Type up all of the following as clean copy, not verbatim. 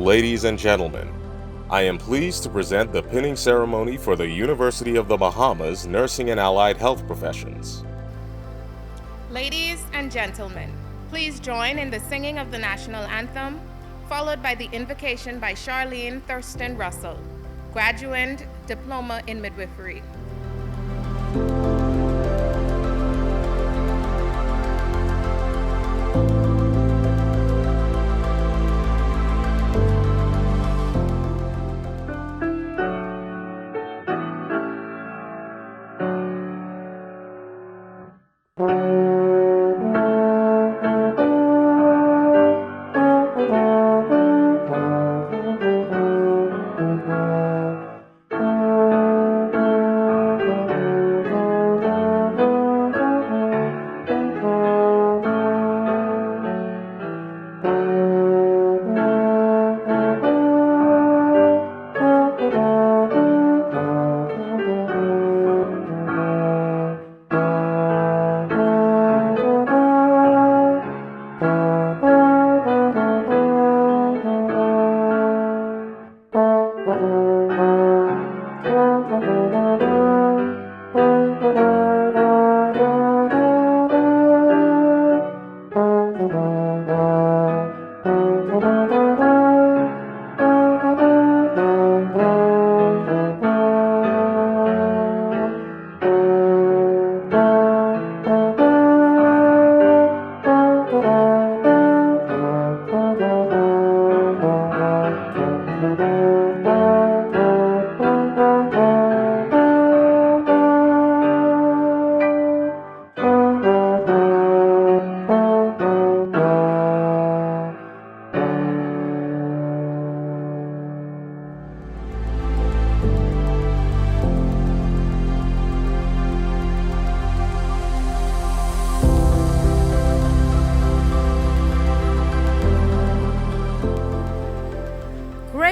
Ladies and gentlemen, I am pleased to present the pinning ceremony for the University of the Bahamas Nursing and Allied Health Professions. Ladies and gentlemen, please join in the singing of the national anthem, followed by the invocation by Charlene Thurston Russell, graduate diploma in midwifery.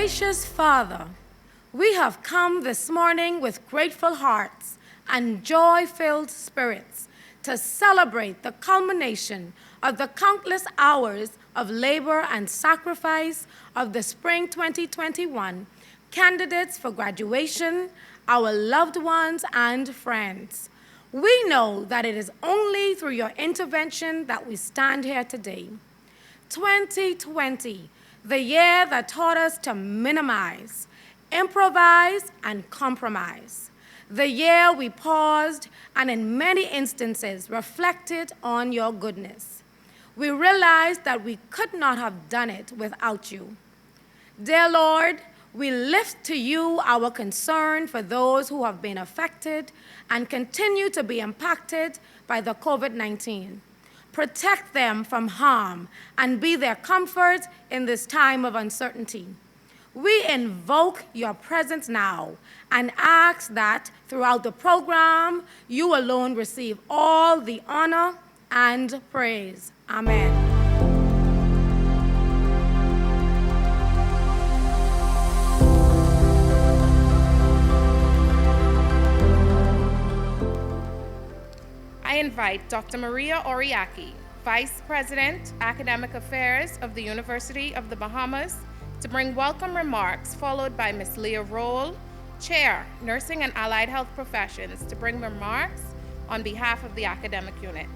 Gracious Father, we have come this morning with grateful hearts and joy-filled spirits to celebrate the culmination of the countless hours of labor and sacrifice of the spring 2021 candidates for graduation, our loved ones and friends. We know that it is only through your intervention that we stand here today. 2020, the year that taught us to minimize, improvise, and compromise. The year we paused and in many instances reflected on your goodness. We realized that we could not have done it without you. Dear Lord, we lift to you our concern for those who have been affected and continue to be impacted by the COVID-19. Protect them from harm and be their comfort in this time of uncertainty. We invoke your presence now and ask that throughout the program, you alone receive all the honor and praise. Amen. I invite Dr. Maria Oriaki, Vice President, Academic Affairs of the University of the Bahamas, to bring welcome remarks, followed by Ms. Leah Roll, Chair, Nursing and Allied Health Professions, to bring remarks on behalf of the academic unit.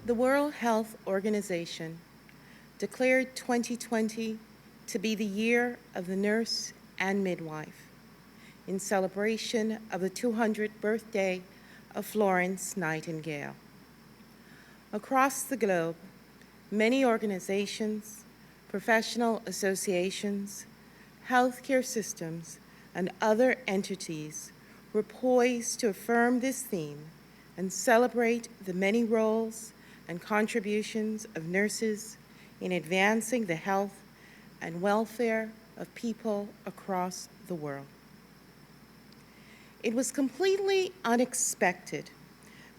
The World Health Organization declared 2020 to be the year of the nurse and midwife in celebration of the 200th birthday of Florence Nightingale. Across the globe, many organizations, professional associations, healthcare systems, and other entities were poised to affirm this theme and celebrate the many roles and contributions of nurses in advancing the health and welfare of people across the world. It was completely unexpected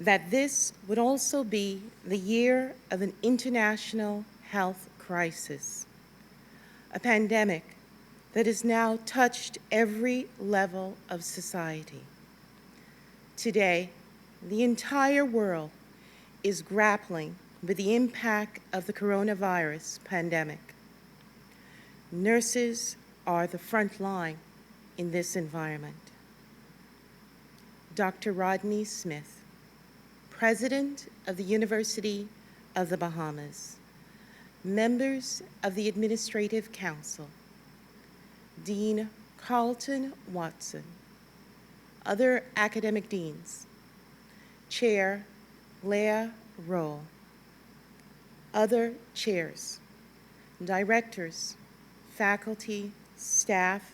that this would also be the year of an international health crisis, a pandemic that has now touched every level of society. Today, the entire world is grappling with the impact of the coronavirus pandemic. Nurses are the front line in this environment. Dr. Rodney Smith, President of the University of the Bahamas, members of the Administrative Council, Dean Carlton Watson, other academic deans, Chair Leah Roll, other chairs, directors, faculty, staff,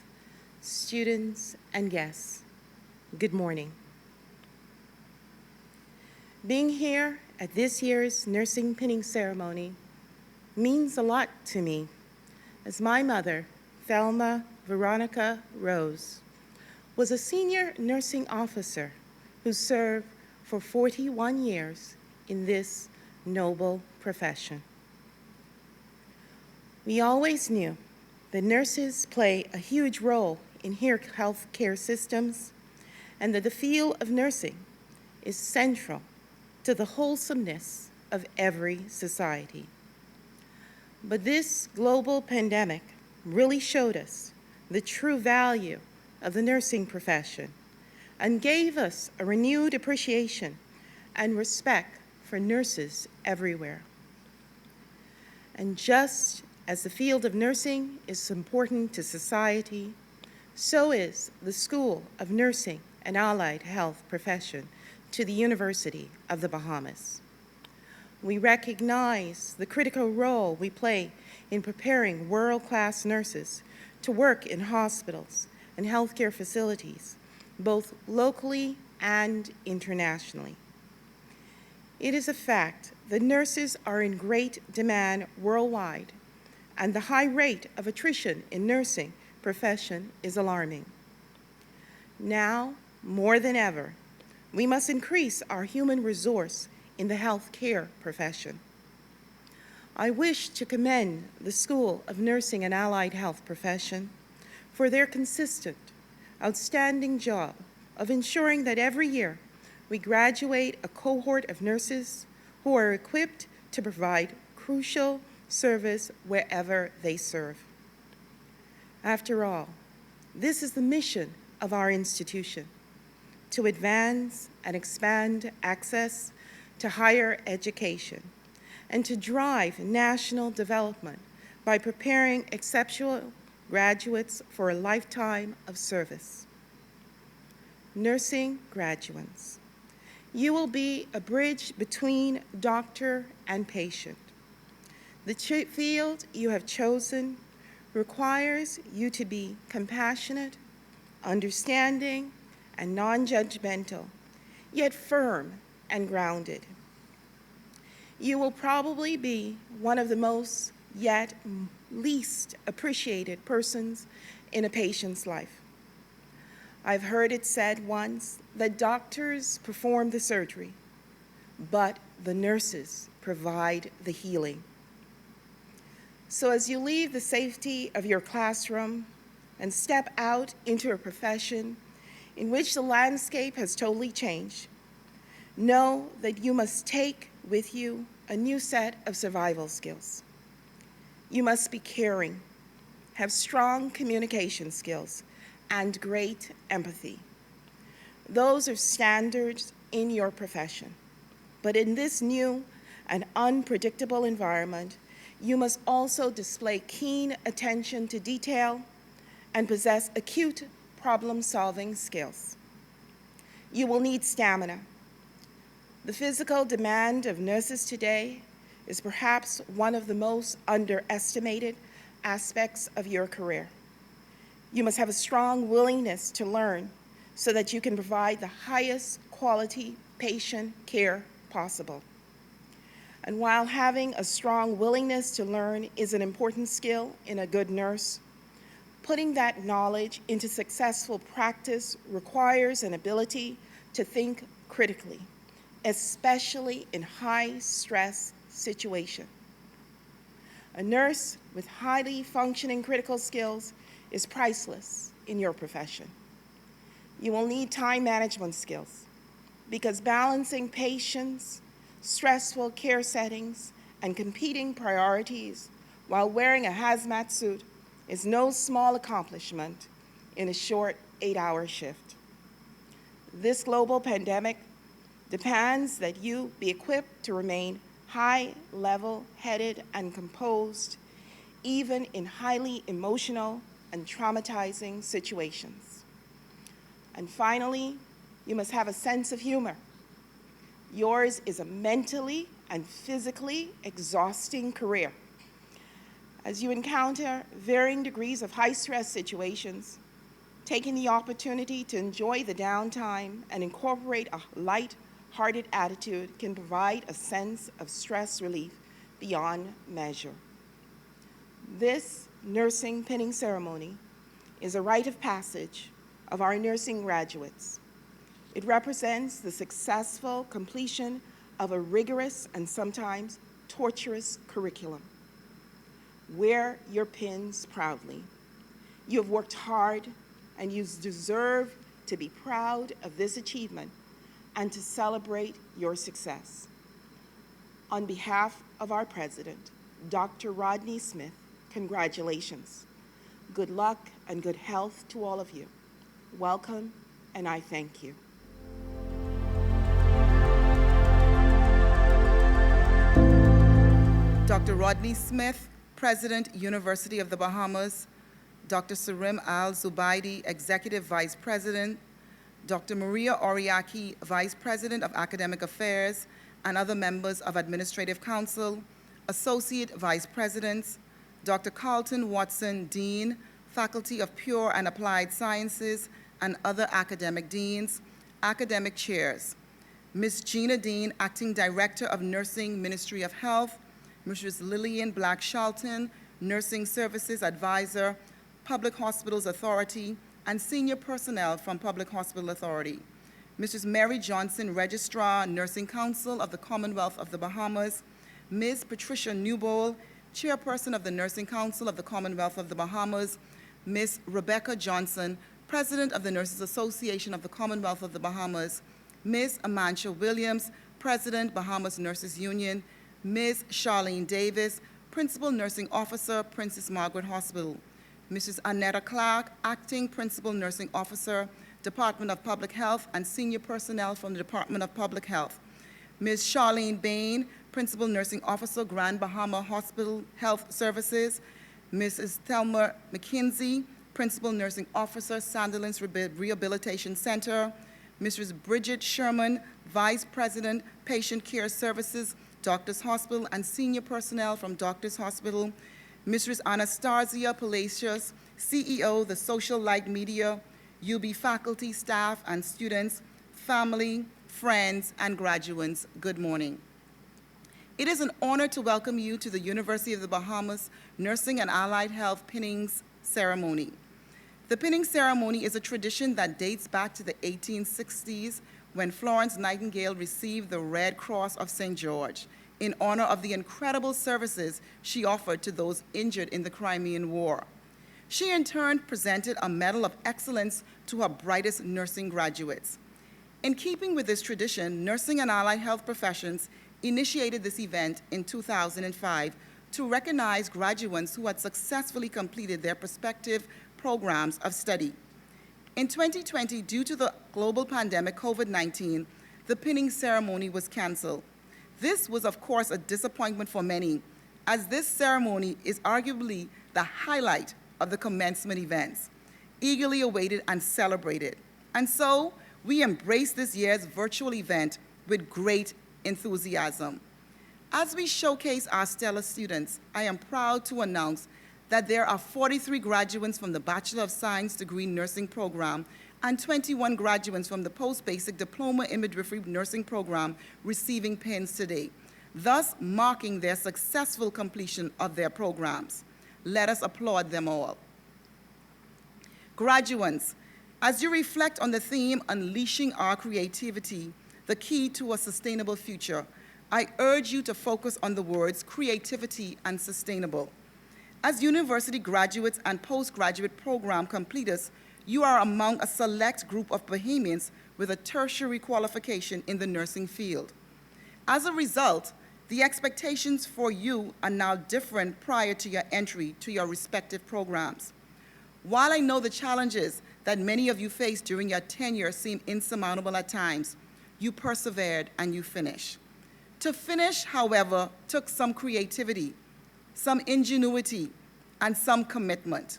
students, and guests, good morning. Being here at this year's nursing pinning ceremony means a lot to me, as my mother, Thelma Veronica Rose, was a senior nursing officer who served for 41 years in this noble profession. We always knew that nurses play a huge role in health care systems, and that the field of nursing is central to the wholesomeness of every society. But this global pandemic really showed us the true value of the nursing profession and gave us a renewed appreciation and respect for nurses everywhere. And just as the field of nursing is important to society, so is the School of Nursing and Allied Health profession to the University of the Bahamas. We recognize the critical role we play in preparing world-class nurses to work in hospitals and healthcare facilities, both locally and internationally. It is a fact that nurses are in great demand worldwide, and the high rate of attrition in nursing profession is alarming. Now, more than ever, we must increase our human resource in the healthcare profession. I wish to commend the School of Nursing and Allied Health profession for their consistent, outstanding job of ensuring that every year we graduate a cohort of nurses who are equipped to provide crucial service wherever they serve. After all, this is the mission of our institution: to advance and expand access to higher education, and to drive national development by preparing exceptional graduates for a lifetime of service. Nursing graduates, you will be a bridge between doctor and patient. The field you have chosen requires you to be compassionate, understanding, and non-judgmental, yet firm and grounded. You will probably be one of the most yet least appreciated persons in a patient's life. I've heard it said once that doctors perform the surgery, but the nurses provide the healing. So as you leave the safety of your classroom and step out into a profession in which the landscape has totally changed, know that you must take with you a new set of survival skills. You must be caring, have strong communication skills, and great empathy. Those are standards in your profession. But in this new and unpredictable environment, you must also display keen attention to detail and possess acute problem-solving skills. You will need stamina. The physical demand of nurses today is perhaps one of the most underestimated aspects of your career. You must have a strong willingness to learn so that you can provide the highest quality patient care possible. And while having a strong willingness to learn is an important skill in a good nurse, putting that knowledge into successful practice requires an ability to think critically, especially in high-stress situations. A nurse with highly functioning critical skills is priceless in your profession. You will need time management skills because balancing patients, stressful care settings, and competing priorities while wearing a hazmat suit is no small accomplishment in a short 8-hour shift. This global pandemic demands that you be equipped to remain high, level-headed, and composed, even in highly emotional and traumatizing situations. And finally, you must have a sense of humor. Yours is a mentally and physically exhausting career. As you encounter varying degrees of high-stress situations, taking the opportunity to enjoy the downtime and incorporate a light-hearted attitude can provide a sense of stress relief beyond measure. This nursing pinning ceremony is a rite of passage of our nursing graduates. It represents the successful completion of a rigorous and sometimes torturous curriculum. Wear your pins proudly. You have worked hard, and you deserve to be proud of this achievement and to celebrate your success. On behalf of our president, Dr. Rodney Smith, congratulations. Good luck and good health to all of you. Welcome, and I thank you. Dr. Rodney Smith, President, University of the Bahamas, Dr. Sarim Al-Zubaidi, Executive Vice President, Dr. Maria Oriaki, Vice President of Academic Affairs, and other members of Administrative Council, Associate Vice Presidents, Dr. Carlton Watson, Dean, Faculty of Pure and Applied Sciences, and other academic deans, academic chairs, Ms. Gina Dean, Acting Director of Nursing, Ministry of Health, Mrs. Lillian Black-Shalton, Nursing Services Advisor, Public Hospitals Authority, and senior personnel from Public Hospital Authority, Mrs. Mary Johnson, Registrar, Nursing Council of the Commonwealth of the Bahamas, Ms. Patricia Newbold, Chairperson of the Nursing Council of the Commonwealth of the Bahamas, Ms. Rebecca Johnson, President of the Nurses Association of the Commonwealth of the Bahamas, Ms. Amantia Williams, President, Bahamas Nurses Union, Ms. Charlene Davis, Principal Nursing Officer, Princess Margaret Hospital, Mrs. Annetta Clark, Acting Principal Nursing Officer, Department of Public Health, and senior personnel from the Department of Public Health, Ms. Charlene Bain, Principal Nursing Officer, Grand Bahama Hospital Health Services, Mrs. Thelma McKinsey, Principal Nursing Officer, Sandilands Rehabilitation Center, Mrs. Bridget Sherman, Vice President, Patient Care Services, Doctors Hospital, and senior personnel from Doctors Hospital, Mrs. Anastasia Palacios, CEO, The Social Light Media, UB faculty, staff, and students, family, friends, and graduates, good morning. It is an honor to welcome you to the University of the Bahamas Nursing and Allied Health Pinnings Ceremony. The pinning ceremony is a tradition that dates back to the 1860s when Florence Nightingale received the Red Cross of St. George in honor of the incredible services she offered to those injured in the Crimean War. She in turn presented a Medal of Excellence to her brightest nursing graduates. In keeping with this tradition, Nursing and Allied Health Professions initiated this event in 2005 to recognize graduates who had successfully completed their prospective programs of study. In 2020, due to the global pandemic COVID-19, the pinning ceremony was canceled. This was, of course, a disappointment for many, as this ceremony is arguably the highlight of the commencement events, eagerly awaited and celebrated. And so, we embrace this year's virtual event with great enthusiasm. As we showcase our stellar students, I am proud to announce that there are 43 graduates from the Bachelor of Science degree nursing program and 21 graduates from the post-basic diploma in midwifery nursing program receiving pins today, thus marking their successful completion of their programs. Let us applaud them all. Graduates, as you reflect on the theme, Unleashing Our Creativity, the key to a sustainable future, I urge you to focus on the words creativity and sustainable. As university graduates and postgraduate program completers, you are among a select group of Bahamians with a tertiary qualification in the nursing field. As a result, the expectations for you are now different prior to your entry to your respective programs. While I know the challenges that many of you faced during your tenure seem insurmountable at times, you persevered and you finished. To finish, however, took some creativity, some ingenuity, and some commitment.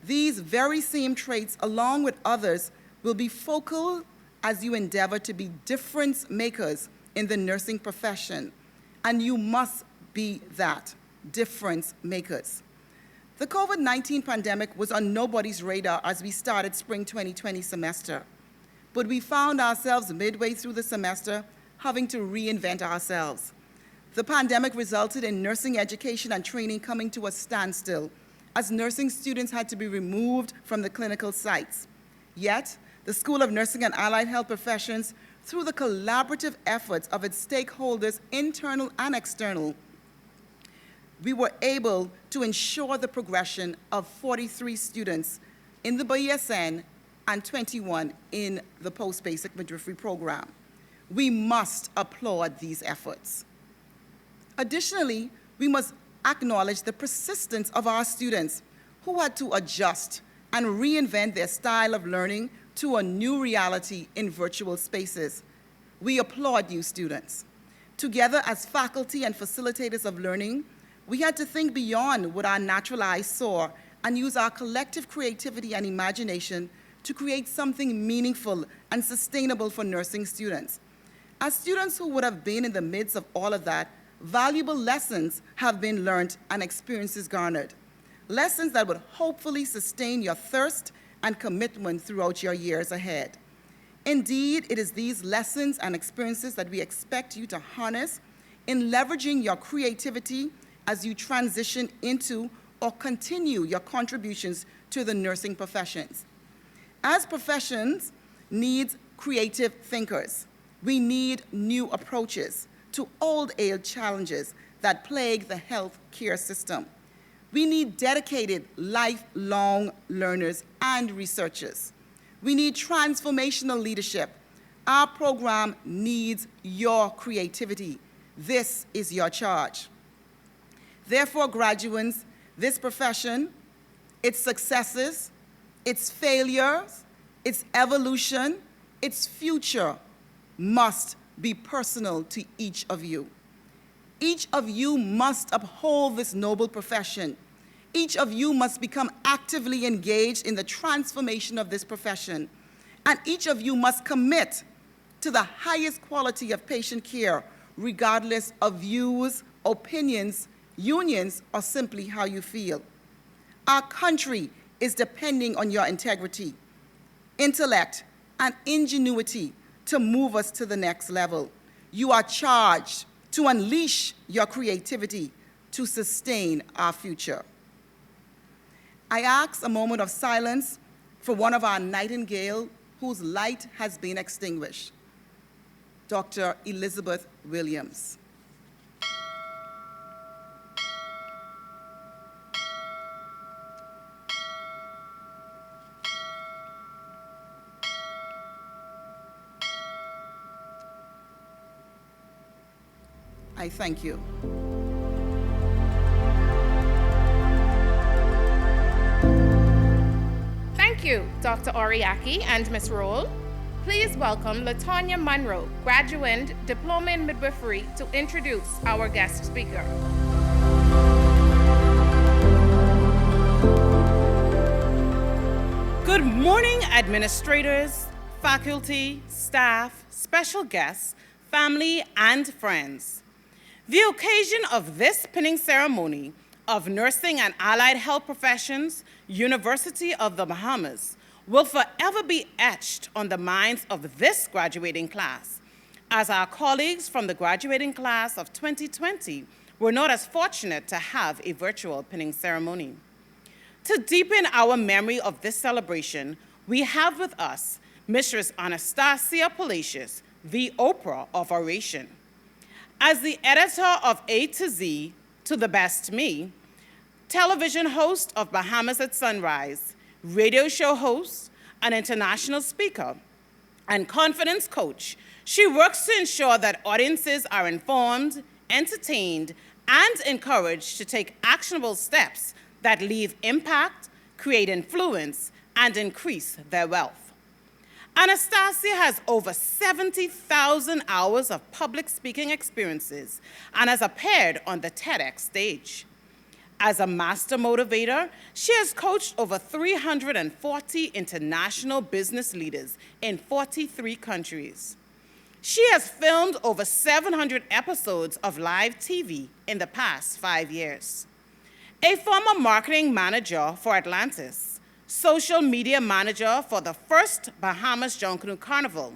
These very same traits, along with others, will be focal as you endeavor to be difference makers in the nursing profession, and you must be that, difference makers. The COVID-19 pandemic was on nobody's radar as we started spring 2020 semester, but we found ourselves midway through the semester having to reinvent ourselves. The pandemic resulted in nursing education and training coming to a standstill as nursing students had to be removed from the clinical sites. Yet, the School of Nursing and Allied Health Professions, through the collaborative efforts of its stakeholders, internal and external, we were able to ensure the progression of 43 students in the BSN and 21 in the post-basic midwifery program. We must applaud these efforts. Additionally, we must acknowledge the persistence of our students who had to adjust and reinvent their style of learning to a new reality in virtual spaces. We applaud you, students. Together as faculty and facilitators of learning, we had to think beyond what our natural eyes saw and use our collective creativity and imagination to create something meaningful and sustainable for nursing students. As students who would have been in the midst of all of that, valuable lessons have been learned and experiences garnered. Lessons that would hopefully sustain your thirst and commitment throughout your years ahead. Indeed, it is these lessons and experiences that we expect you to harness in leveraging your creativity as you transition into or continue your contributions to the nursing professions. As professions need creative thinkers, we need new approaches to old-age challenges that plague the health care system. We need dedicated lifelong learners and researchers. We need transformational leadership. Our program needs your creativity. This is your charge. Therefore, graduates, this profession, its successes, its failures, its evolution, its future must be personal to each of you. Each of you must uphold this noble profession. Each of you must become actively engaged in the transformation of this profession. And each of you must commit to the highest quality of patient care, regardless of views, opinions, unions, or simply how you feel. Our country is depending on your integrity, intellect, and ingenuity to move us to the next level. You are charged to unleash your creativity to sustain our future. I ask a moment of silence for one of our nightingale whose light has been extinguished, Dr. Elizabeth Williams. I thank you. Thank you, Dr. Oriaki and Ms. Roll. Please welcome LaTonya Monroe, graduate Diploma in Midwifery, to introduce our guest speaker. Good morning, administrators, faculty, staff, special guests, family, and friends. The occasion of this pinning ceremony of Nursing and Allied Health Professions, University of the Bahamas, will forever be etched on the minds of this graduating class, as our colleagues from the graduating class of 2020 were not as fortunate to have a virtual pinning ceremony. To deepen our memory of this celebration, we have with us Mistress Anastasia Palacios, the Oprah of Oration. As the editor of A to Z, To the Best Me, television host of Bahamas at Sunrise, radio show host, an international speaker, and confidence coach, She works to ensure that audiences are informed, entertained, and encouraged to take actionable steps that leave impact, create influence, and increase their wealth. Anastasia has over 70,000 hours of public speaking experiences and has appeared on the TEDx stage. As a master motivator, she has coached over 340 international business leaders in 43 countries. She has filmed over 700 episodes of live TV in the past 5 years. A former marketing manager for Atlantis, social media manager for the first Bahamas Junkanoo Carnival,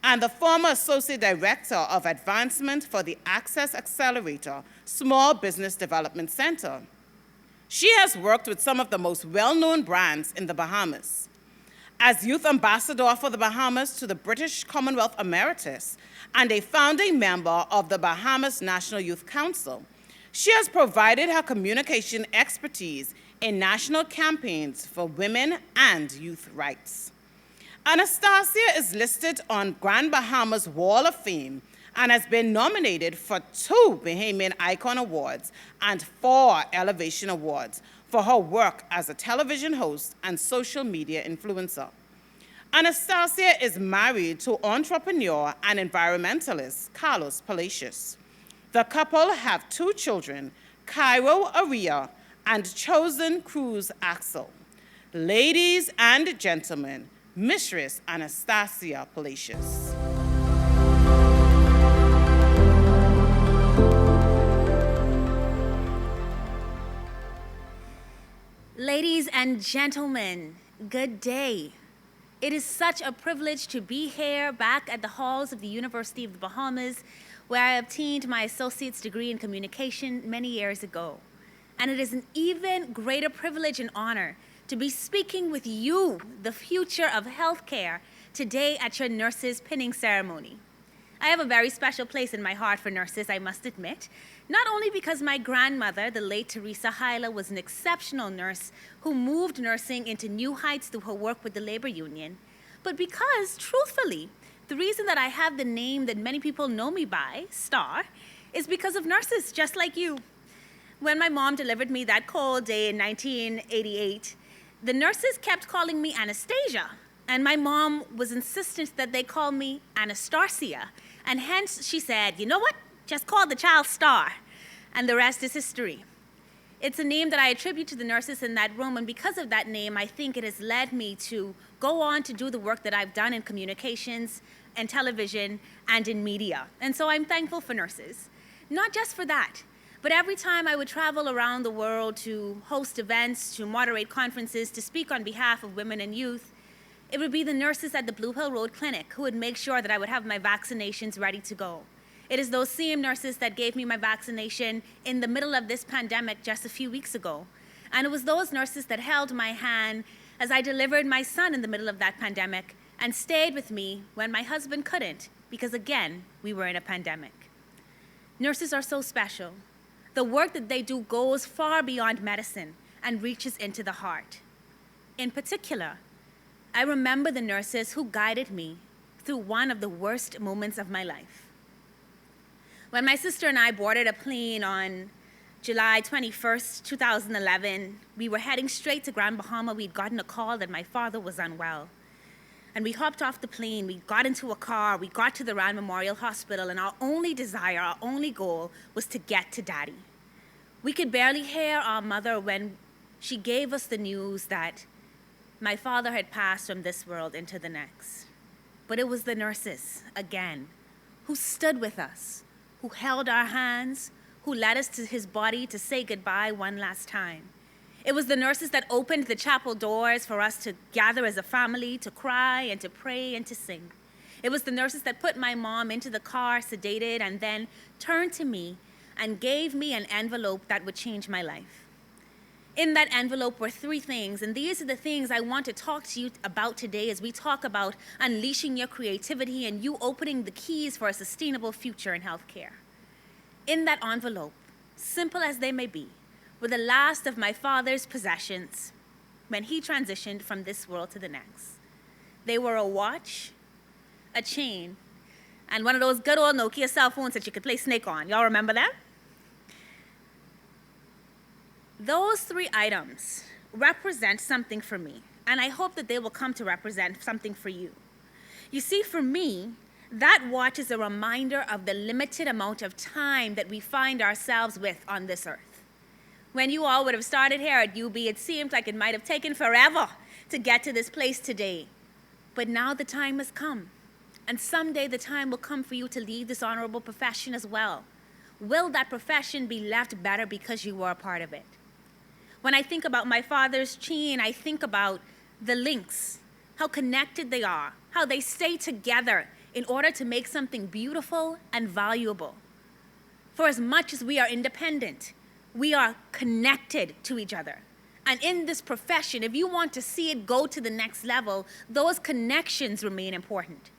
and the former associate director of advancement for the Access Accelerator Small Business Development Center. She has worked with some of the most well-known brands in the Bahamas. As youth ambassador for the Bahamas to the British Commonwealth Emeritus and a founding member of the Bahamas National Youth Council, she has provided her communication expertise in national campaigns for women and youth rights. Anastasia is listed on Grand Bahama's Wall of Fame and has been nominated for 2 Bahamian Icon Awards and 4 Elevation Awards for her work as a television host and social media influencer. Anastasia is married to entrepreneur and environmentalist Carlos Palacios. The couple have 2 children, Cairo Aria and Chosen Cruz Axel. Ladies and gentlemen, Mistress Anastasia Palacios. Ladies and gentlemen, good day. It is such a privilege to be here back at the halls of the University of the Bahamas, where I obtained my associate's degree in communication many years ago. And it is an even greater privilege and honor to be speaking with you, the future of healthcare, today at your nurses' pinning ceremony. I have a very special place in my heart for nurses, I must admit, not only because my grandmother, the late Teresa Hyla, was an exceptional nurse who moved nursing into new heights through her work with the labor union, but because, truthfully, the reason that I have the name that many people know me by, Star, is because of nurses just like you. When my mom delivered me that cold day in 1988, the nurses kept calling me Anastasia, and my mom was insistent that they call me Anastasia, and hence she said, you know what, just call the child Star, and the rest is history. It's a name that I attribute to the nurses in that room, and because of that name, I think it has led me to go on to do the work that I've done in communications and television and in media. And so I'm thankful for nurses. Not just for that, but every time I would travel around the world to host events, to moderate conferences, to speak on behalf of women and youth, it would be the nurses at the Blue Hill Road Clinic who would make sure that I would have my vaccinations ready to go. It is those same nurses that gave me my vaccination in the middle of this pandemic just a few weeks ago. And it was those nurses that held my hand as I delivered my son in the middle of that pandemic and stayed with me when my husband couldn't, because again, we were in a pandemic. Nurses are so special. The work that they do goes far beyond medicine and reaches into the heart. In particular, I remember the nurses who guided me through one of the worst moments of my life. When my sister and I boarded a plane on July 21st, 2011, we were heading straight to Grand Bahama. We'd gotten a call that my father was unwell. And we hopped off the plane, we got into a car, we got to the Rand Memorial Hospital, and our only desire, our only goal was to get to Daddy. We could barely hear our mother when she gave us the news that my father had passed from this world into the next. But it was the nurses, again, who stood with us, who held our hands, who led us to his body to say goodbye one last time. It was the nurses that opened the chapel doors for us to gather as a family, to cry and to pray and to sing. It was the nurses that put my mom into the car, sedated, and then turned to me and gave me an envelope that would change my life. In that envelope were 3 things, and these are the things I want to talk to you about today as we talk about unleashing your creativity and you opening the keys for a sustainable future in healthcare. In that envelope, simple as they may be, were the last of my father's possessions when he transitioned from this world to the next. They were a watch, a chain, and one of those good old Nokia cell phones that you could play Snake on. Y'all remember them? Those 3 items represent something for me, and I hope that they will come to represent something for you. You see, for me, that watch is a reminder of the limited amount of time that we find ourselves with on this earth. When you all would have started here at UB, it seemed like it might have taken forever to get to this place today. But now the time has come, and someday the time will come for you to leave this honorable profession as well. Will that profession be left better because you were a part of it? When I think about my father's chain, I think about the links, how connected they are, how they stay together in order to make something beautiful and valuable. For as much as we are independent, we are connected to each other. And in this profession, if you want to see it go to the next level, those connections remain important.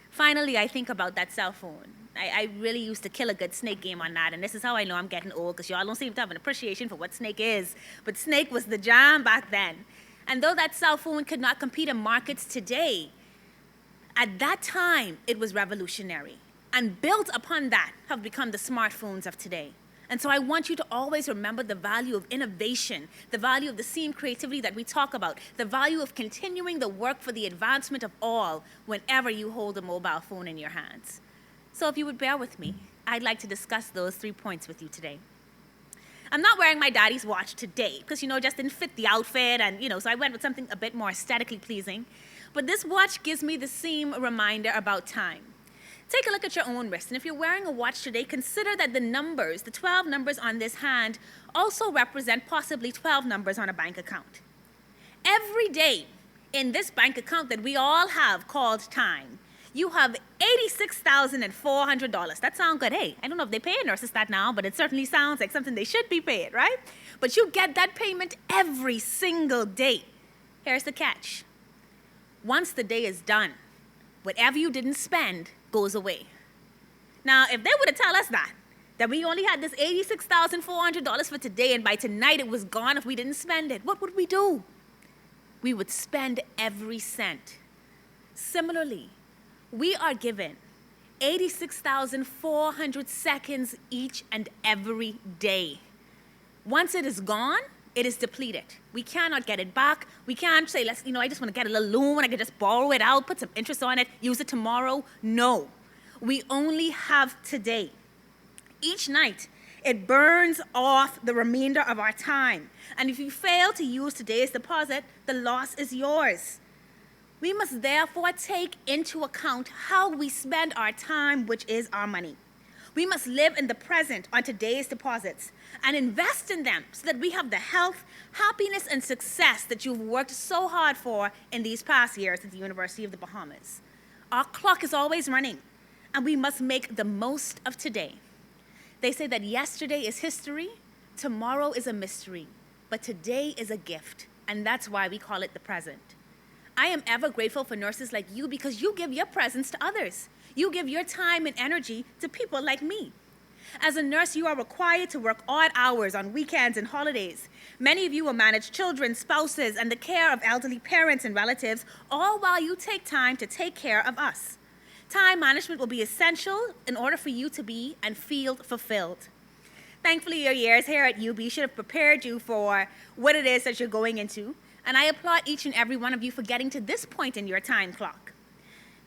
Finally, I think about that cell phone. I really used to kill a good Snake game on that, and this is how I know I'm getting old, because y'all don't seem to have an appreciation for what Snake is. But Snake was the jam back then. And though that cell phone could not compete in markets today, at that time, it was revolutionary. And built upon that have become the smartphones of today. And so I want you to always remember the value of innovation, the value of the same creativity that we talk about, the value of continuing the work for the advancement of all whenever you hold a mobile phone in your hands. So if you would bear with me, I'd like to discuss those 3 points with you today. I'm not wearing my daddy's watch today because, just didn't fit the outfit, and, so I went with something a bit more aesthetically pleasing. But this watch gives me the same reminder about time. Take a look at your own wrist, and if you're wearing a watch today, consider that the numbers, the 12 numbers on this hand, also represent possibly 12 numbers on a bank account. Every day in this bank account that we all have called time, you have $86,400. That sounds good. Hey, I don't know if they pay nurses that now, but it certainly sounds like something they should be paid, right? But you get that payment every single day. Here's the catch. Once the day is done, whatever you didn't spend goes away. Now, if they were to tell us that we only had this $86,400 for today, and by tonight it was gone if we didn't spend it, what would we do? We would spend every cent. Similarly, we are given 86,400 seconds each and every day. Once it is gone, it is depleted. We cannot get it back. We can't say, I just want to get a little loan, I can just borrow it out, put some interest on it, use it tomorrow. No, we only have today. Each night, it burns off the remainder of our time. And if you fail to use today's deposit, the loss is yours. We must therefore take into account how we spend our time, which is our money. We must live in the present on today's deposits and invest in them so that we have the health, happiness, and success that you've worked so hard for in these past years at the University of the Bahamas. Our clock is always running, and we must make the most of today. They say that yesterday is history, tomorrow is a mystery, but today is a gift, and that's why we call it the present. I am ever grateful for nurses like you because you give your presence to others. You give your time and energy to people like me. As a nurse, you are required to work odd hours on weekends and holidays. Many of you will manage children, spouses, and the care of elderly parents and relatives, all while you take time to take care of us. Time management will be essential in order for you to be and feel fulfilled. Thankfully, your years here at UB should have prepared you for what it is that you're going into, and I applaud each and every one of you for getting to this point in your time clock.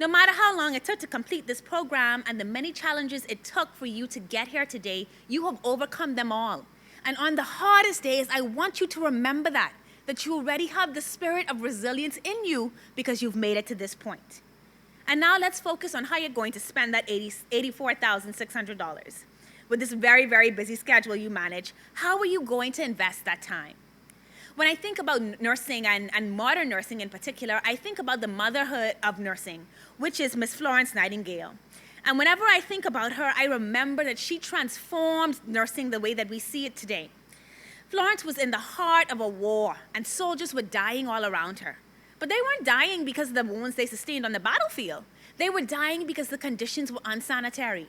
No matter how long it took to complete this program and the many challenges it took for you to get here today, you have overcome them all. And on the hardest days, I want you to remember that you already have the spirit of resilience in you because you've made it to this point. And now let's focus on how you're going to spend that $84,600. With this very, very busy schedule you manage, how are you going to invest that time? When I think about nursing and modern nursing in particular, I think about the motherhood of nursing, which is Miss Florence Nightingale. And whenever I think about her, I remember that she transformed nursing the way that we see it today. Florence was in the heart of a war, and soldiers were dying all around her. But they weren't dying because of the wounds they sustained on the battlefield. They were dying because the conditions were unsanitary.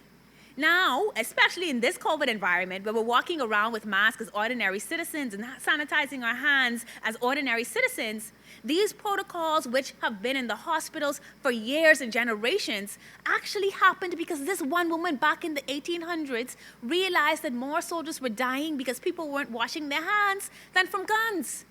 Now, especially in this COVID environment where we're walking around with masks as ordinary citizens and sanitizing our hands as ordinary citizens, these protocols, which have been in the hospitals for years and generations, actually happened because this one woman back in the 1800s realized that more soldiers were dying because people weren't washing their hands than from guns.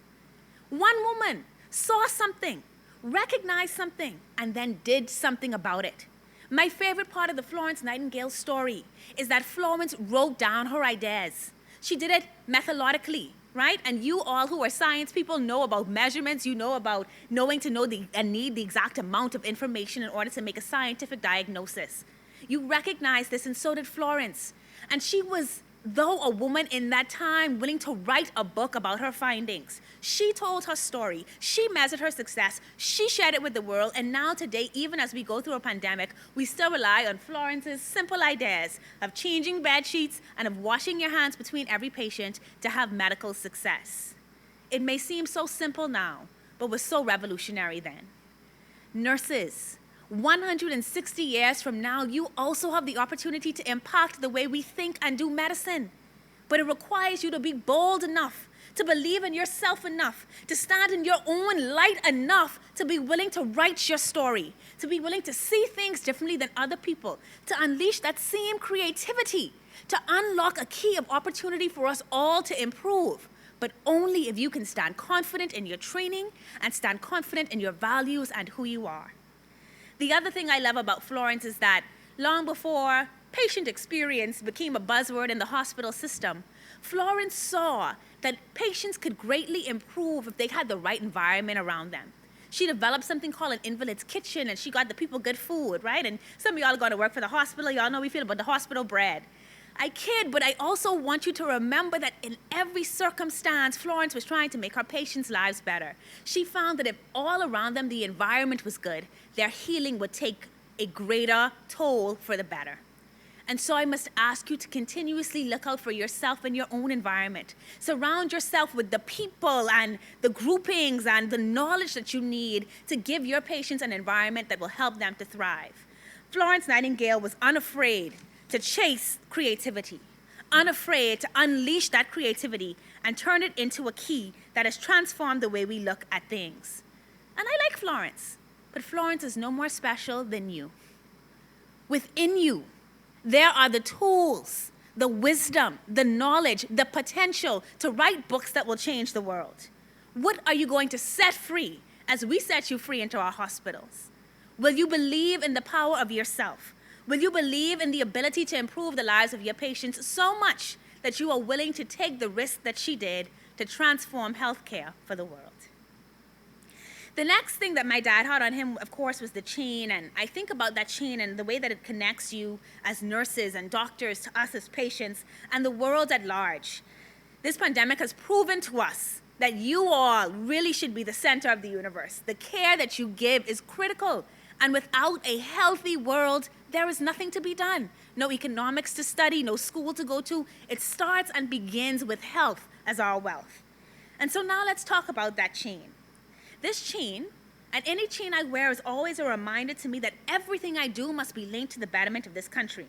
One woman saw something, recognized something, and then did something about it. My favorite part of the Florence Nightingale story is that Florence wrote down her ideas. She did it methodically, right? And you all who are science people know about measurements, you know about knowing to know and need the exact amount of information in order to make a scientific diagnosis. You recognize this, and so did Florence. And she was, though a woman in that time, willing to write a book about her findings. She told her story, she measured her success, she shared it with the world, and now today, even as we go through a pandemic, we still rely on Florence's simple ideas of changing bed sheets and of washing your hands between every patient to have medical success. It may seem so simple now, but was so revolutionary then. Nurses, 160 years from now, you also have the opportunity to impact the way we think and do medicine. But it requires you to be bold enough, to believe in yourself enough, to stand in your own light enough, to be willing to write your story, to be willing to see things differently than other people, to unleash that same creativity, to unlock a key of opportunity for us all to improve. But only if you can stand confident in your training and stand confident in your values and who you are. The other thing I love about Florence is that long before patient experience became a buzzword in the hospital system, Florence saw that patients could greatly improve if they had the right environment around them. She developed something called an invalid's kitchen, and she got the people good food, right? And some of y'all are going to work for the hospital. Y'all know we feel about the hospital bread. I kid, but I also want you to remember that in every circumstance, Florence was trying to make her patients' lives better. She found that if all around them the environment was good, their healing would take a greater toll for the better. And so I must ask you to continuously look out for yourself and your own environment. Surround yourself with the people and the groupings and the knowledge that you need to give your patients an environment that will help them to thrive. Florence Nightingale was unafraid to chase creativity, unafraid to unleash that creativity and turn it into a key that has transformed the way we look at things. And I like Florence, but Florence is no more special than you. Within you, there are the tools, the wisdom, the knowledge, the potential to write books that will change the world. What are you going to set free as we set you free into our hospitals? Will you believe in the power of yourself? Will you believe in the ability to improve the lives of your patients so much that you are willing to take the risk that she did to transform healthcare for the world? The next thing that my dad had on him, of course, was the chain, and I think about that chain and the way that it connects you as nurses and doctors to us as patients and the world at large. This pandemic has proven to us that you all really should be the center of the universe. The care that you give is critical, and without a healthy world, there is nothing to be done. No economics to study, no school to go to. It starts and begins with health as our wealth. And so now let's talk about that chain. This chain, and any chain I wear, is always a reminder to me that everything I do must be linked to the betterment of this country.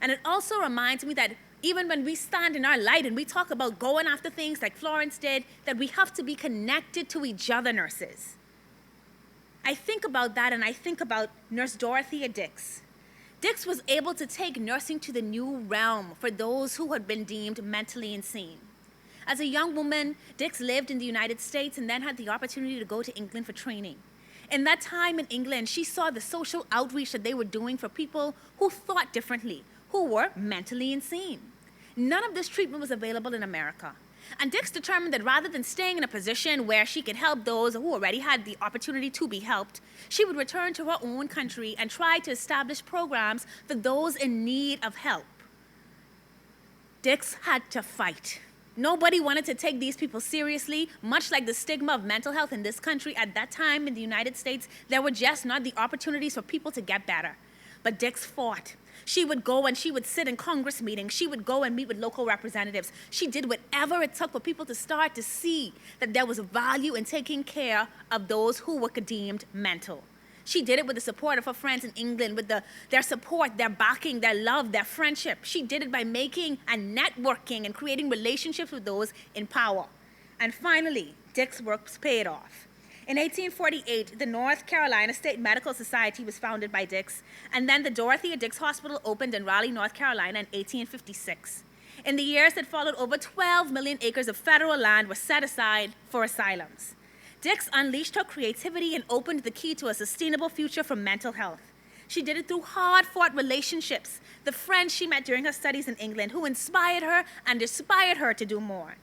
And it also reminds me that even when we stand in our light and we talk about going after things like Florence did, that we have to be connected to each other, nurses. I think about that, and I think about Nurse Dorothea Dix. Dix was able to take nursing to the new realm for those who had been deemed mentally insane. As a young woman, Dix lived in the United States and then had the opportunity to go to England for training. In that time in England, she saw the social outreach that they were doing for people who thought differently, who were mentally insane. None of this treatment was available in America. And Dix determined that rather than staying in a position where she could help those who already had the opportunity to be helped, she would return to her own country and try to establish programs for those in need of help. Dix had to fight. Nobody wanted to take these people seriously, much like the stigma of mental health in this country. At that time in the United States, there were just not the opportunities for people to get better. But Dix fought. She would go and she would sit in Congress meetings. She would go and meet with local representatives. She did whatever it took for people to start to see that there was value in taking care of those who were deemed mental. She did it with the support of her friends in England, with their support, their backing, their love, their friendship. She did it by making and networking and creating relationships with those in power. And finally, Dick's work paid off. In 1848, the North Carolina State Medical Society was founded by Dix, and then the Dorothea Dix Hospital opened in Raleigh, North Carolina in 1856. In the years that followed, over 12 million acres of federal land were set aside for asylums. Dix unleashed her creativity and opened the key to a sustainable future for mental health. She did it through hard-fought relationships, the friends she met during her studies in England who inspired her and inspired her to do more.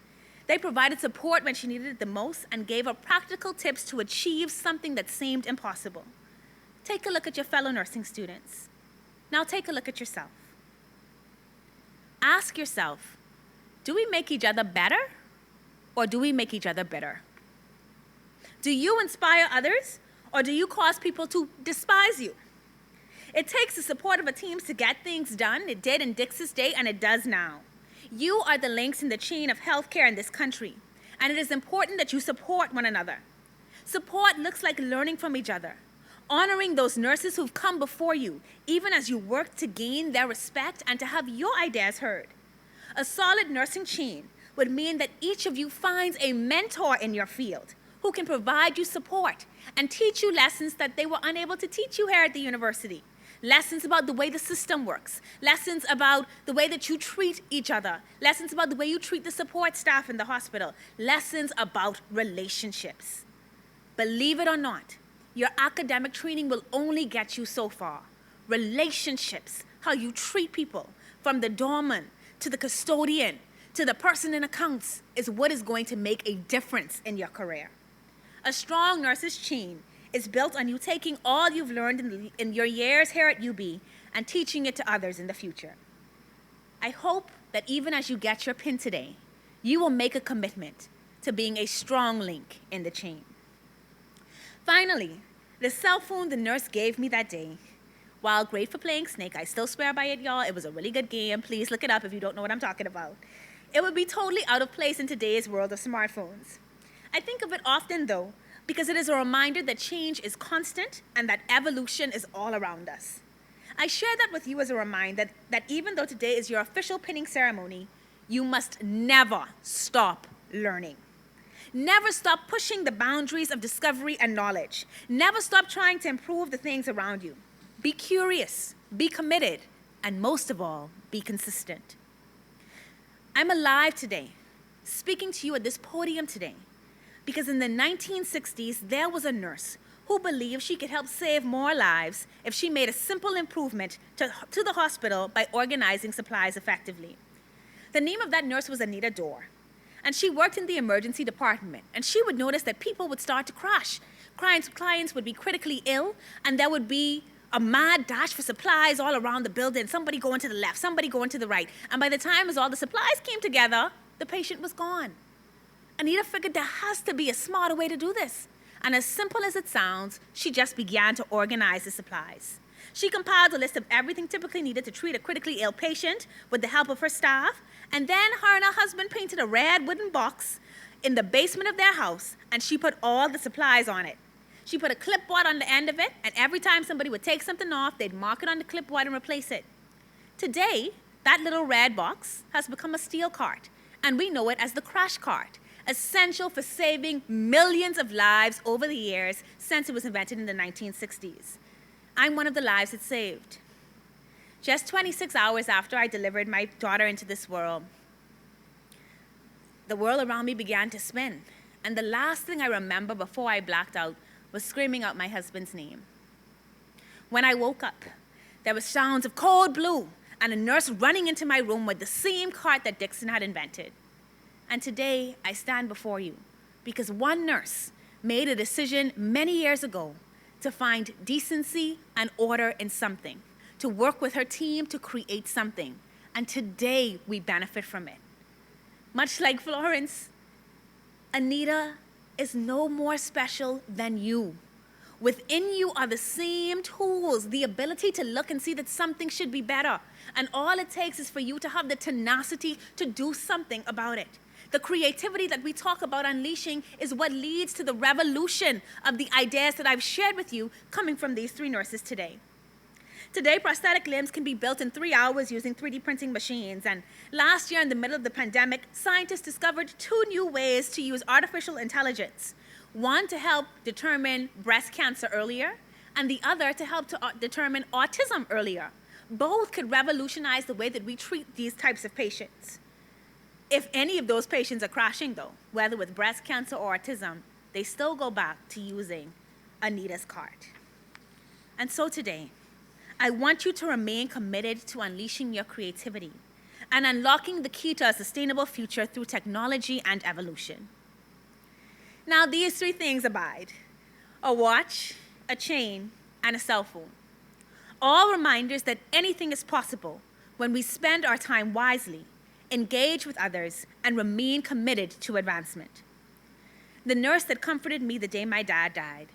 They provided support when she needed it the most and gave her practical tips to achieve something that seemed impossible. Take a look at your fellow nursing students. Now take a look at yourself. Ask yourself, do we make each other better or do we make each other bitter? Do you inspire others or do you cause people to despise you? It takes the support of a team to get things done. It did in Dix's day and it does now. You are the links in the chain of healthcare in this country, and it is important that you support one another. Support looks like learning from each other, honoring those nurses who've come before you, even as you work to gain their respect and to have your ideas heard. A solid nursing chain would mean that each of you finds a mentor in your field who can provide you support and teach you lessons that they were unable to teach you here at the university. Lessons about the way the system works, lessons about the way that you treat each other, lessons about the way you treat the support staff in the hospital, lessons about relationships. Believe it or not, your academic training will only get you so far. Relationships, how you treat people, from the doorman to the custodian to the person in accounts, is what is going to make a difference in your career. A strong nurse's chain is built on you taking all you've learned in your years here at UB and teaching it to others in the future. I hope that even as you get your pin today, you will make a commitment to being a strong link in the chain. Finally, the cell phone the nurse gave me that day, while great for playing Snake, I still swear by it, y'all. It was a really good game. Please look it up if you don't know what I'm talking about. It would be totally out of place in today's world of smartphones. I think of it often, though, because it is a reminder that change is constant and that evolution is all around us. I share that with you as a reminder that even though today is your official pinning ceremony, you must never stop learning. Never stop pushing the boundaries of discovery and knowledge. Never stop trying to improve the things around you. Be curious, be committed, and most of all, be consistent. I'm alive today, speaking to you at this podium today, because in the 1960s, there was a nurse who believed she could help save more lives if she made a simple improvement to the hospital by organizing supplies effectively. The name of that nurse was Anita Dorr, and she worked in the emergency department, and she would notice that people would start to crash. Clients would be critically ill, and there would be a mad dash for supplies all around the building, somebody going to the left, somebody going to the right, and by the time as all the supplies came together, the patient was gone. Anita figured there has to be a smarter way to do this. And as simple as it sounds, she just began to organize the supplies. She compiled a list of everything typically needed to treat a critically ill patient with the help of her staff, and then her and her husband painted a red wooden box in the basement of their house, and she put all the supplies on it. She put a clipboard on the end of it, and every time somebody would take something off, they'd mark it on the clipboard and replace it. Today, that little red box has become a steel cart, and we know it as the crash cart, essential for saving millions of lives over the years since it was invented in the 1960s. I'm one of the lives it saved. Just 26 hours after I delivered my daughter into this world, the world around me began to spin, and the last thing I remember before I blacked out was screaming out my husband's name. When I woke up, there were sounds of Code Blue and a nurse running into my room with the same cart that Dixon had invented. And today, I stand before you because one nurse made a decision many years ago to find decency and order in something, to work with her team to create something. And today, we benefit from it. Much like Florence, Anita is no more special than you. Within you are the same tools, the ability to look and see that something should be better. And all it takes is for you to have the tenacity to do something about it, The creativity that we talk about unleashing is what leads to the revolution of the ideas that I've shared with you coming from these 3 nurses today. Today, prosthetic limbs can be built in 3 hours using 3D printing machines. And last year, in the middle of the pandemic, scientists discovered 2 new ways to use artificial intelligence. One to help determine breast cancer earlier, and the other to help to determine autism earlier. Both could revolutionize the way that we treat these types of patients. If any of those patients are crashing, though, whether with breast cancer or autism, they still go back to using Anita's cart. And so today, I want you to remain committed to unleashing your creativity and unlocking the key to a sustainable future through technology and evolution. Now, these 3 things abide: a watch, a chain, and a cell phone. All reminders that anything is possible when we spend our time wisely, engage with others, and remain committed to advancement. The nurse that comforted me the day my dad died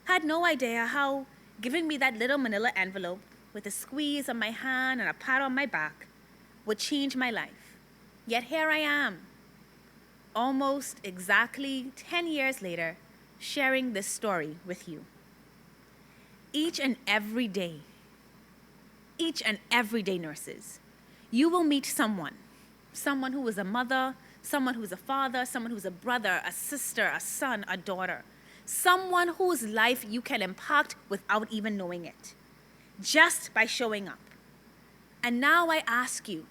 had no idea how giving me that little manila envelope with a squeeze on my hand and a pat on my back would change my life. Yet here I am, almost exactly 10 years later, sharing this story with you. Each and every day, nurses, you will meet someone who is a mother, someone who's a father, someone who's a brother, a sister, a son, a daughter, someone whose life you can impact without even knowing it, just by showing up. And now I ask you,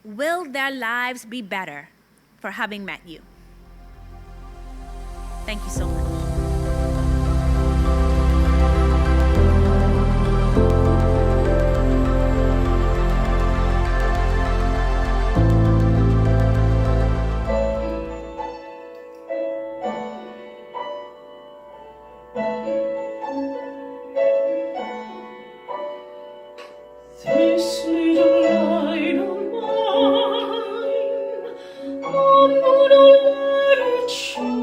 will their lives be better for having met you? Thank you so much. This little light of mine, I'm gonna let it shine.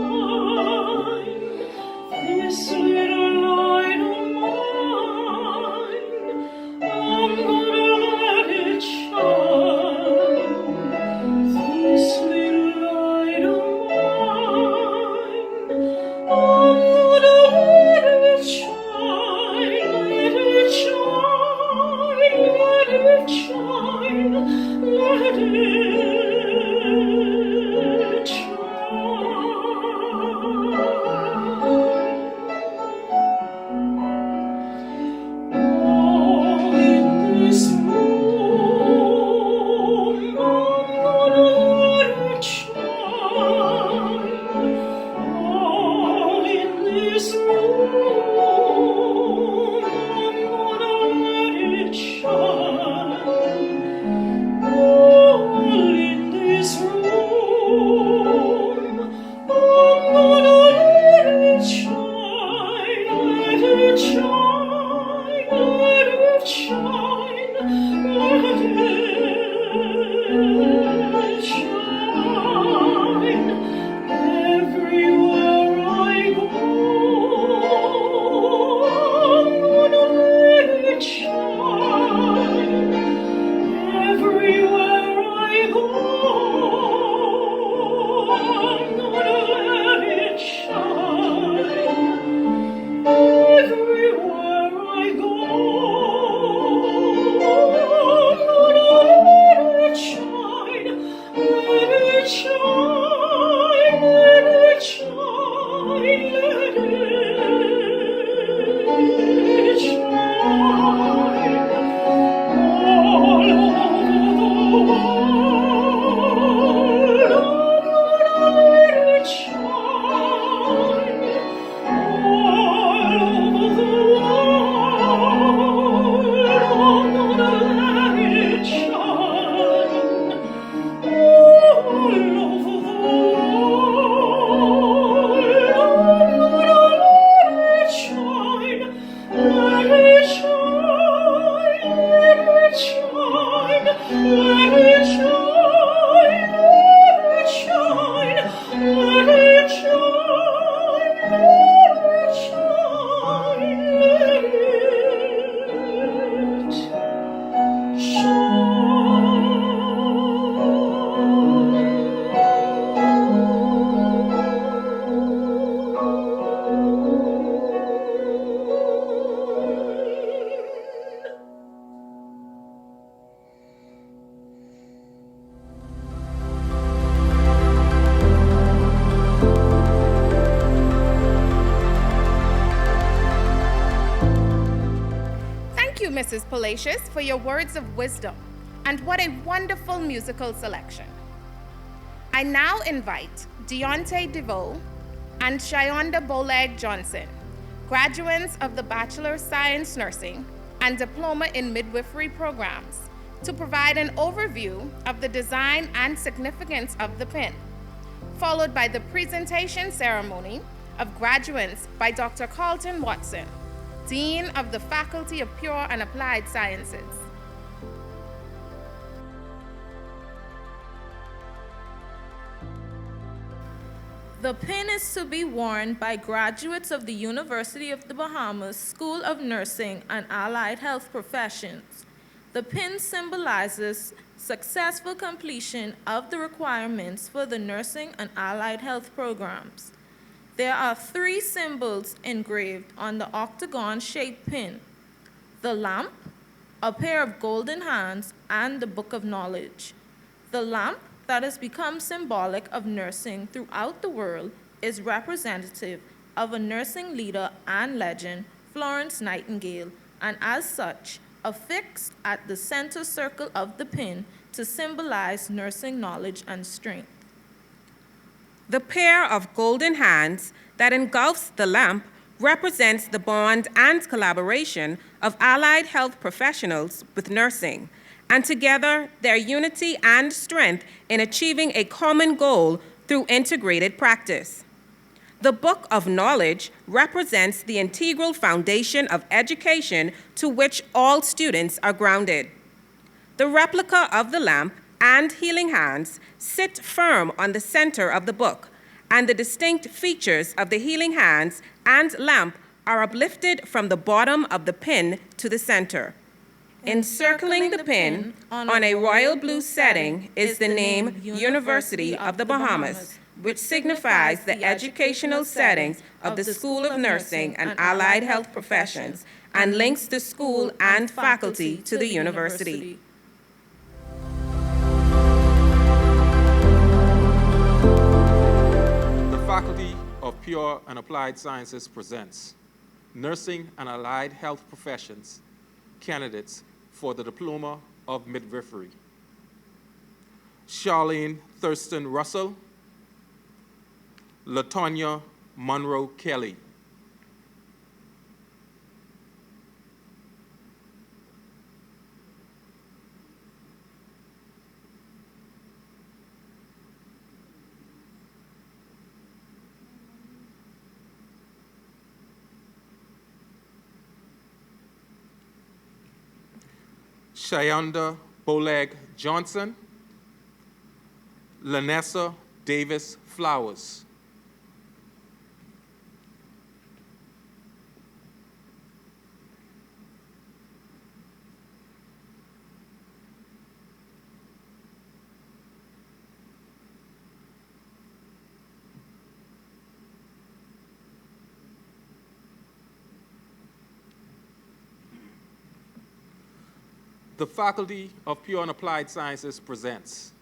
Mrs. Palacios, for your words of wisdom, and what a wonderful musical selection. I now invite Deontay DeVoe and Shionda Boleg Johnson, graduates of the Bachelor of Science Nursing and Diploma in Midwifery programs, to provide an overview of the design and significance of the pin, followed by the presentation ceremony of graduates by Dr. Carlton Watson, Dean of the Faculty of Pure and Applied Sciences. The pin is to be worn by graduates of the University of the Bahamas School of Nursing and Allied Health Professions. The pin symbolizes successful completion of the requirements for the nursing and allied health programs. There are 3 symbols engraved on the octagon-shaped pin: the lamp, a pair of golden hands, and the Book of Knowledge. The lamp, that has become symbolic of nursing throughout the world, is representative of a nursing leader and legend, Florence Nightingale, and as such, affixed at the center circle of the pin to symbolize nursing knowledge and strength. The pair of golden hands that engulfs the lamp represents the bond and collaboration of allied health professionals with nursing, and together their unity and strength in achieving a common goal through integrated practice. The Book of Knowledge represents the integral foundation of education to which all students are grounded. The replica of the lamp and healing hands sit firm on the center of the book, and the distinct features of the healing hands and lamp are uplifted from the bottom of the pin to the center. Encircling the pin on a royal blue setting is the name University of the Bahamas, which signifies the educational settings of the School of Nursing and Allied Health Professions and links the school and faculty to the university. The Faculty of Pure and Applied Sciences presents Nursing and Allied Health Professions candidates for the Diploma of Midwifery: Charlene Thurston Russell, LaTonya Monroe Kelly. Shionda Boleg Johnson, Lanessa Davis Flowers. The Faculty of Pure and Applied Sciences presents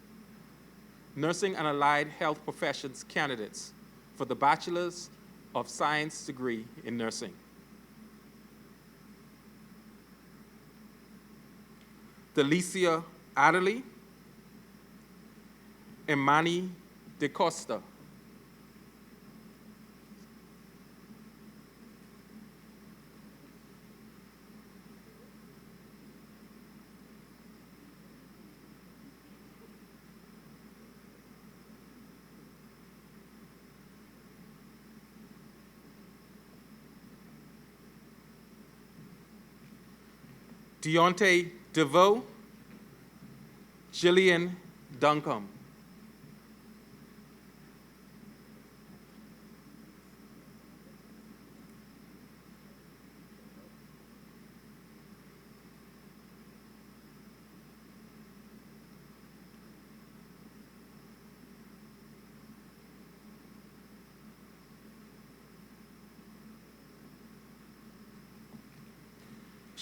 Nursing and Allied Health Professions candidates for the Bachelor's of Science degree in Nursing: Delicia Adderley, Imani DeCosta, Deontay DeVoe, Jillian Duncombe,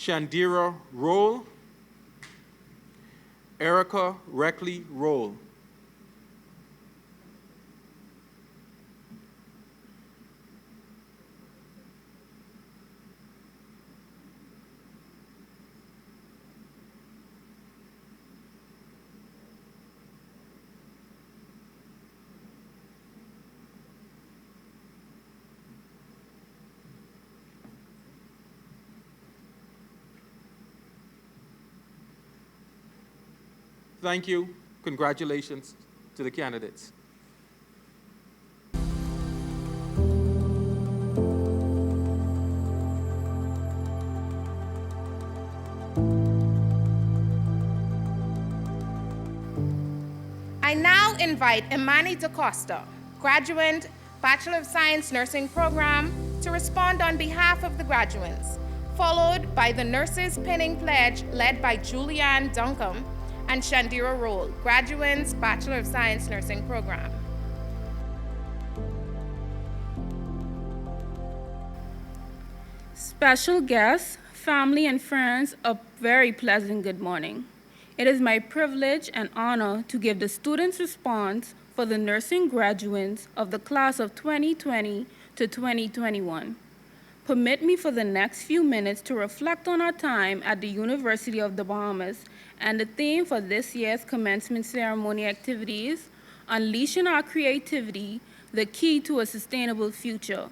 Shandira Roll, Erica Reckley Roll, Thank you. Congratulations to the candidates. I now invite Imani DaCosta, graduate Bachelor of Science Nursing Program, to respond on behalf of the graduates, followed by the Nurses Pinning Pledge led by Julianne Duncombe and Shandira Roll, graduates Bachelor of Science Nursing Program. Special guests, family, and friends, a very pleasant good morning. It is my privilege and honor to give the students' response for the nursing graduates of the class of 2020 to 2021. Permit me for the next few minutes to reflect on our time at the University of the Bahamas and the theme for this year's commencement ceremony activities, Unleashing Our Creativity, the Key to a Sustainable Future.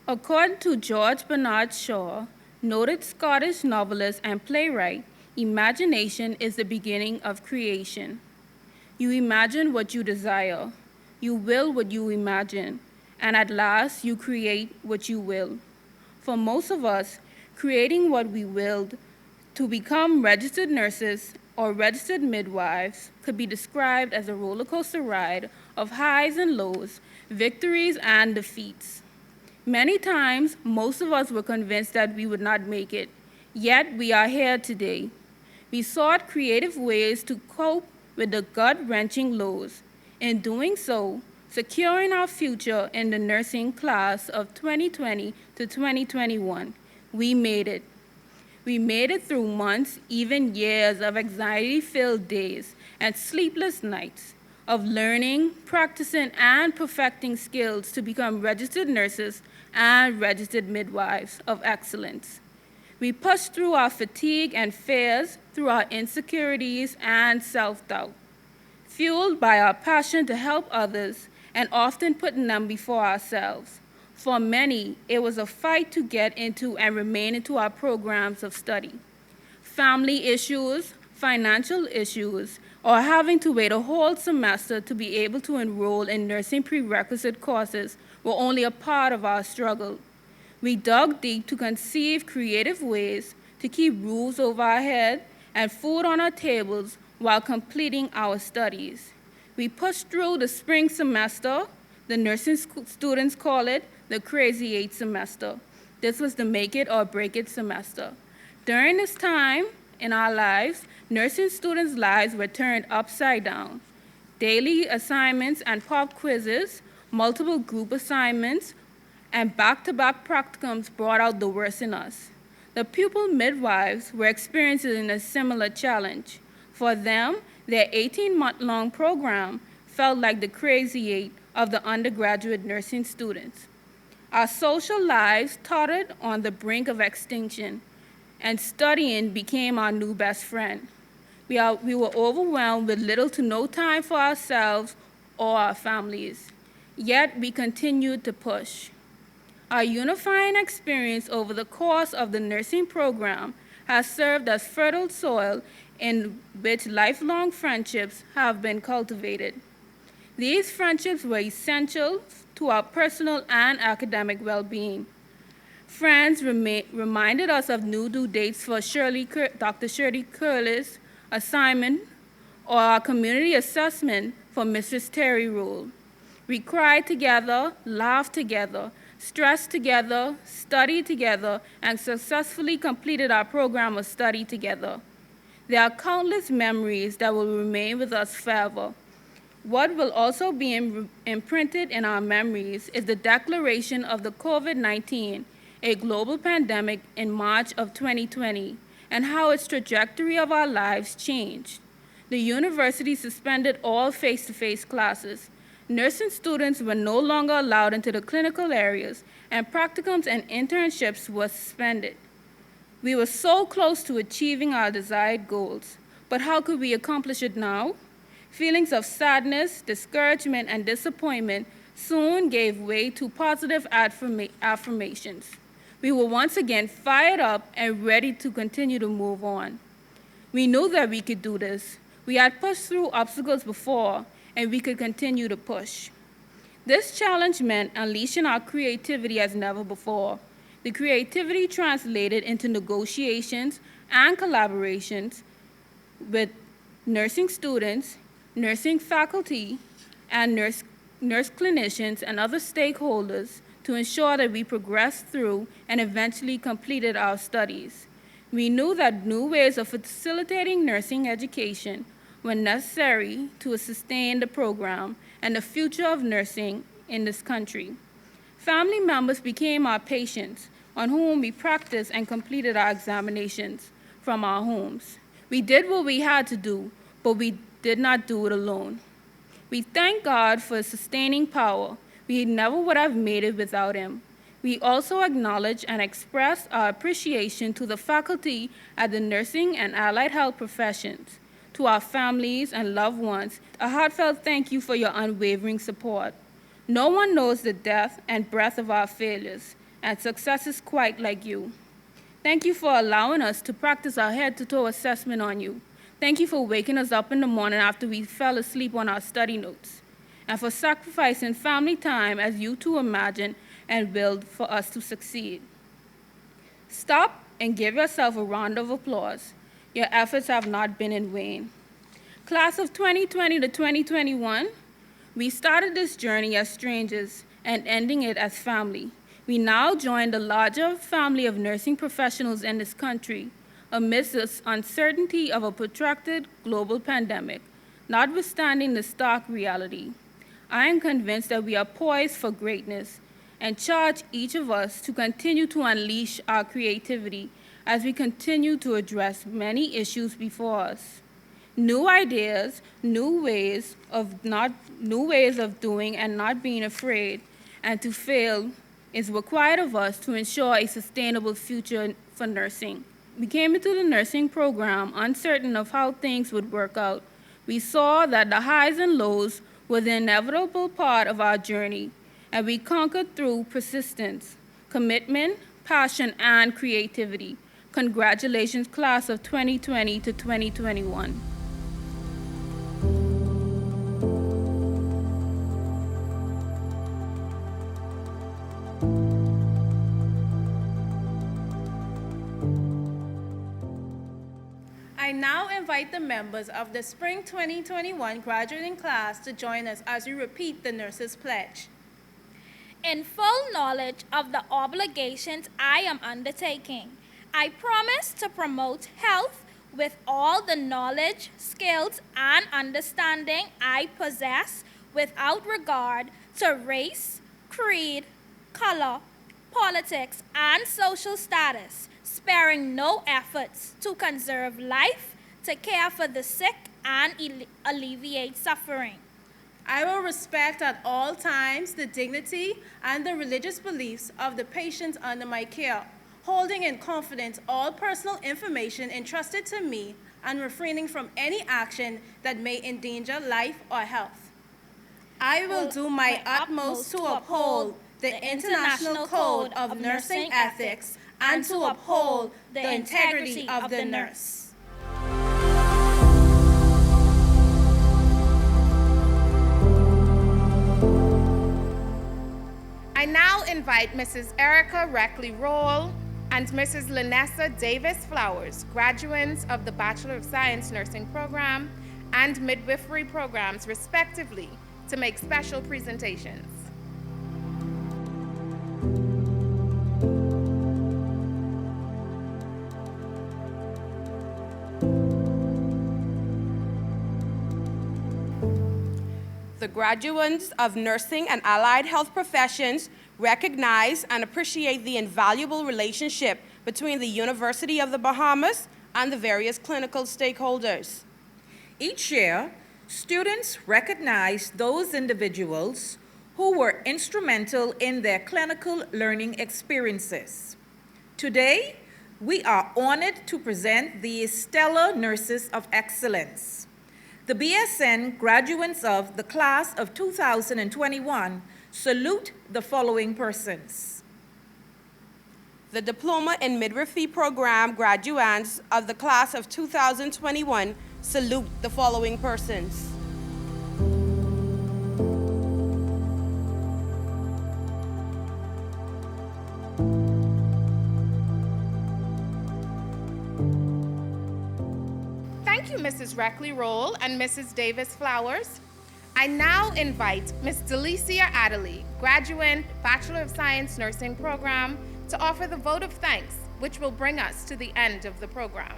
According to George Bernard Shaw, noted Scottish novelist and playwright, imagination is the beginning of creation. You imagine what you desire, you will what you imagine, and at last you create what you will. For most of us, creating what we willed to become registered nurses or registered midwives could be described as a roller coaster ride of highs and lows, victories and defeats. Many times, most of us were convinced that we would not make it, yet we are here today. We sought creative ways to cope with the gut-wrenching lows. In doing so, securing our future in the nursing class of 2020 to 2021, we made it. We made it through months, even years of anxiety-filled days and sleepless nights of learning, practicing, and perfecting skills to become registered nurses and registered midwives of excellence. We pushed through our fatigue and fears, through our insecurities and self-doubt, fueled by our passion to help others and often putting them before ourselves. For many, it was a fight to get into and remain into our programs of study. Family issues, financial issues, or having to wait a whole semester to be able to enroll in nursing prerequisite courses were only a part of our struggle. We dug deep to conceive creative ways to keep roofs over our head and food on our tables while completing our studies. We pushed through the spring semester. The nursing students call it the Crazy 8 semester. This was the make it or break it semester. During this time in our lives, nursing students' lives were turned upside down. Daily assignments and pop quizzes, multiple group assignments, and back-to-back practicums brought out the worst in us. The pupil midwives were experiencing a similar challenge. For them, their 18-month-long program felt like the Crazy 8 of the undergraduate nursing students. Our social lives tottered on the brink of extinction, and studying became our new best friend. We were overwhelmed with little to no time for ourselves or our families, yet we continued to push. Our unifying experience over the course of the nursing program has served as fertile soil in which lifelong friendships have been cultivated. These friendships were essential to our personal and academic well-being. Friends reminded us of new due dates for Dr. Shirley Curtis' assignment or our community assessment for Mrs. Terry Rule. We cried together, laughed together, stressed together, studied together, and successfully completed our program of study together. There are countless memories that will remain with us forever. What will also be imprinted in our memories is the declaration of the COVID-19, a global pandemic, in March of 2020, and how its trajectory of our lives changed. The university suspended all face-to-face classes. Nursing students were no longer allowed into the clinical areas, and practicums and internships were suspended. We were so close to achieving our desired goals, but how could we accomplish it now? Feelings of sadness, discouragement, and disappointment soon gave way to positive affirmations. We were once again fired up and ready to continue to move on. We knew that we could do this. We had pushed through obstacles before, and we could continue to push. This challenge meant unleashing our creativity as never before. The creativity translated into negotiations and collaborations with nursing students, nursing faculty, and nurse clinicians and other stakeholders to ensure that we progressed through and eventually completed our studies. We knew that new ways of facilitating nursing education were necessary to sustain the program and the future of nursing in this country. Family members became our patients, on whom we practiced and completed our examinations from our homes. We did what we had to do, but we did not do it alone. We thank God for His sustaining power. We never would have made it without Him. We also acknowledge and express our appreciation to the faculty at the nursing and allied health professions, to our families and loved ones. A heartfelt thank you for your unwavering support. No one knows the depth and breadth of our failures and successes quite like you. Thank you for allowing us to practice our head-to-toe assessment on you. Thank you for waking us up in the morning after we fell asleep on our study notes, and for sacrificing family time as you two imagined and willed for us to succeed. Stop and give yourself a round of applause. Your efforts have not been in vain. Class of 2020 to 2021, we started this journey as strangers and ending it as family. We now join the larger family of nursing professionals in this country amidst the uncertainty of a protracted global pandemic, notwithstanding the stark reality. I am convinced that we are poised for greatness and charge each of us to continue to unleash our creativity as we continue to address many issues before us. New ideas, new ways of doing and not being afraid and to fail is required of us to ensure a sustainable future for nursing. We came into the nursing program uncertain of how things would work out. We saw that the highs and lows were the inevitable part of our journey, and we conquered through persistence, commitment, passion, and creativity. Congratulations, class of 2020 to 2021. I now invite the members of the Spring 2021 graduating class to join us as we repeat the Nurses' Pledge. In full knowledge of the obligations I am undertaking, I promise to promote health with all the knowledge, skills, and understanding I possess without regard to race, creed, color, politics, and social status, sparing no efforts to conserve life, to care for the sick, and alleviate suffering. I will respect at all times the dignity and the religious beliefs of the patients under my care, holding in confidence all personal information entrusted to me and refraining from any action that may endanger life or health. I will do my utmost to uphold the International Code of Nursing Ethics and to uphold the integrity of the nurse. I now invite Mrs. Erica Reckley Roll and Mrs. Lanessa Davis Flowers, graduates of the Bachelor of Science Nursing Program and Midwifery programs, respectively, to make special presentations. The graduates of nursing and allied health professions recognize and appreciate the invaluable relationship between the University of the Bahamas and the various clinical stakeholders. Each year, students recognize those individuals who were instrumental in their clinical learning experiences. Today, we are honored to present the Stellar Nurses of Excellence. The BSN graduates of the class of 2021 salute the following persons. The Diploma in Midwifery Program graduates of the class of 2021 salute the following persons. Thank you, Mrs. Reckley Roll and Mrs. Davis Flowers. I now invite Ms. Delicia Adderley, graduate Bachelor of Science Nursing program, to offer the vote of thanks, which will bring us to the end of the program.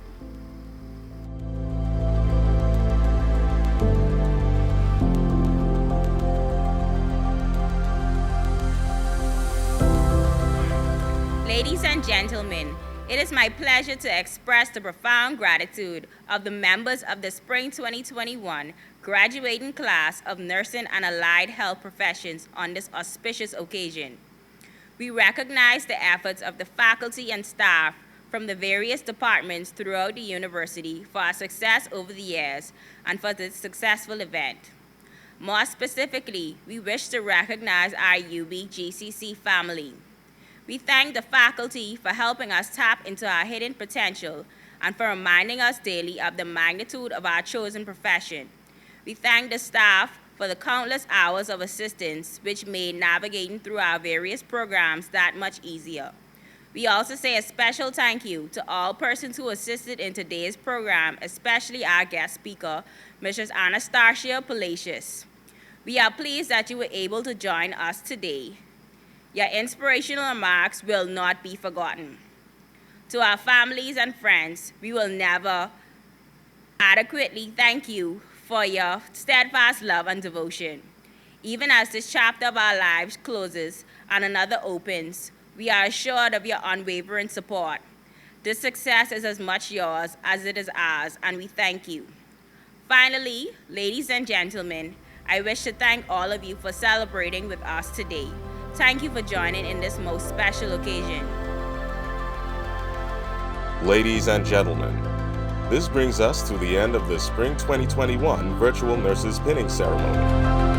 Ladies and gentlemen, it is my pleasure to express the profound gratitude of the members of the Spring 2021 graduating class of Nursing and Allied Health Professions on this auspicious occasion. We recognize the efforts of the faculty and staff from the various departments throughout the university for our success over the years and for this successful event. More specifically, we wish to recognize our UB-GCC family. We thank the faculty for helping us tap into our hidden potential and for reminding us daily of the magnitude of our chosen profession. We thank the staff for the countless hours of assistance which made navigating through our various programs that much easier. We also say a special thank you to all persons who assisted in today's program, especially our guest speaker, Mrs. Anastasia Palacios. We are pleased that you were able to join us today. Your inspirational remarks will not be forgotten. To our families and friends, we will never adequately thank you for your steadfast love and devotion. Even as this chapter of our lives closes and another opens, we are assured of your unwavering support. This success is as much yours as it is ours, and we thank you. Finally, ladies and gentlemen, I wish to thank all of you for celebrating with us today. Thank you for joining in this most special occasion. Ladies and gentlemen, this brings us to the end of the Spring 2021 Virtual Nurses Pinning Ceremony.